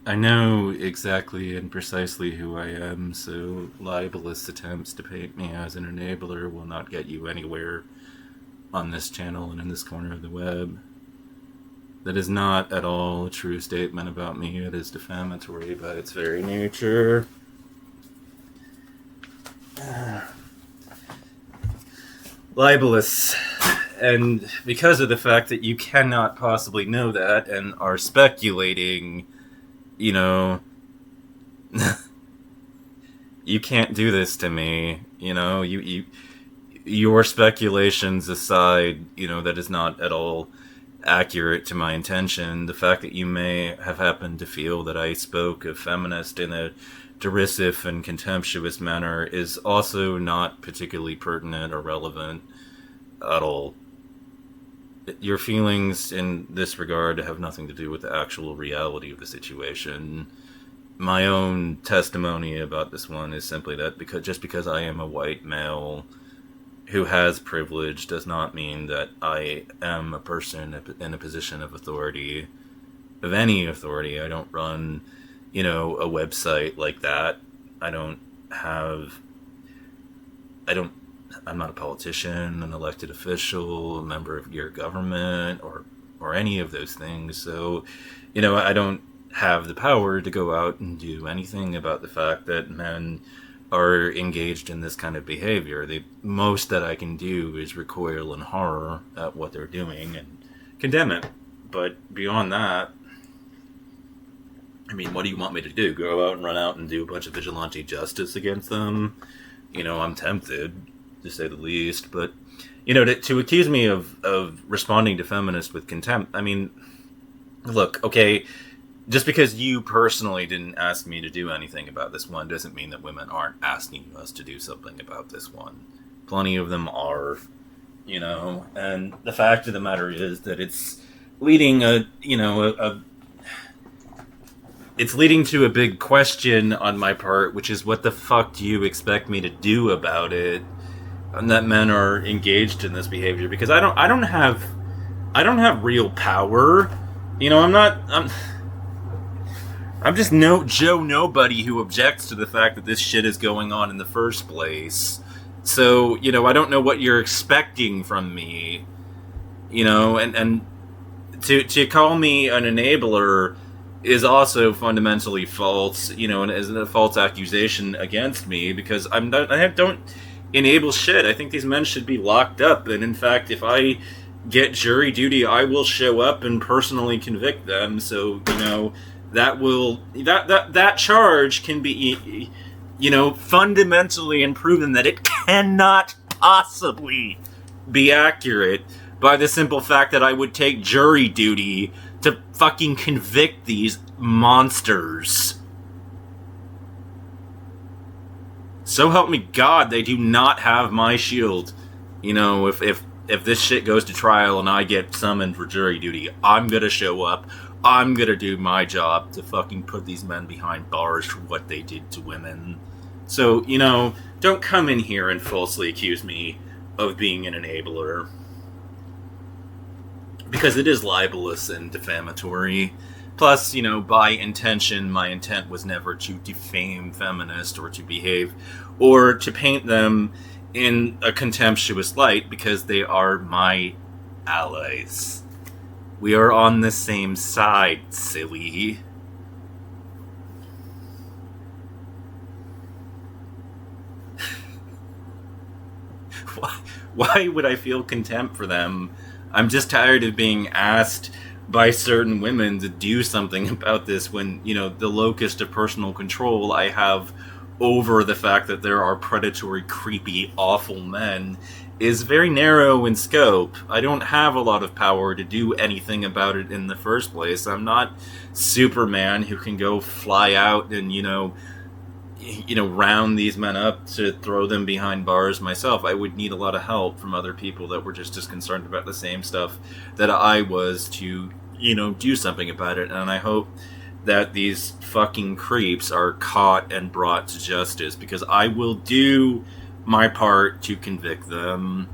I know exactly and precisely who I am, so libelous attempts to paint me as an enabler will not get you anywhere on this channel and in this corner of the web. That is not at all a true statement about me. It is defamatory by its very nature. Libelous. And because of the fact that you cannot possibly know that and are speculating, you know, you can't do this to me. Your speculations aside, that is not at all accurate to my intention. The fact that you may have happened to feel that I spoke of feminist in a derisive and contemptuous manner is also not particularly pertinent or relevant at all. Your feelings in this regard have nothing to do with the actual reality of the situation. My own testimony about this one is simply that just because I am a white male who has privilege does not mean that I am a person in a position of authority, of any authority. I don't run, a website like that. I don't have, I don't, I'm not a politician, an elected official, a member of your government, or any of those things. So, I don't have the power to go out and do anything about the fact that men are engaged in this kind of behavior. The most that I can do is recoil in horror at what they're doing and condemn it. But beyond that, I mean, what do you want me to do? Go out and run out and do a bunch of vigilante justice against them? I'm tempted, to say the least. But, to accuse me of responding to feminists with contempt, I mean, look, okay, just because you personally didn't ask me to do anything about this one doesn't mean that women aren't asking us to do something about this one. Plenty of them are, and the fact of the matter is that it's leading it's leading to a big question on my part, which is what the fuck do you expect me to do about it? And that men are engaged in this behavior, because I don't have real power. I'm just no Joe Nobody who objects to the fact that this shit is going on in the first place. So, I don't know what you're expecting from me. And to call me an enabler is also fundamentally false, and is a false accusation against me, because I don't enable shit. I think these men should be locked up, and in fact, if I get jury duty, I will show up and personally convict them. So, that charge can be, fundamentally proven that it cannot possibly be accurate by the simple fact that I would take jury duty to fucking convict these monsters. So help me God, they do not have my shield. If this shit goes to trial and I get summoned for jury duty, I'm gonna show up. I'm gonna do my job to fucking put these men behind bars for what they did to women. So, don't come in here and falsely accuse me of being an enabler, because it is libelous and defamatory. Plus, by intention, my intent was never to defame feminists or to behave or to paint them in a contemptuous light, because they are my allies. We are on the same side, silly. Why would I feel contempt for them? I'm just tired of being asked by certain women to do something about this when, the locus of personal control I have over the fact that there are predatory, creepy, awful men is very narrow in scope. I don't have a lot of power to do anything about it in the first place. I'm not Superman who can go fly out and, round these men up to throw them behind bars myself. I would need a lot of help from other people that were just as concerned about the same stuff that I was to, do something about it. And I hope that these fucking creeps are caught and brought to justice, because I will do my part to convict them.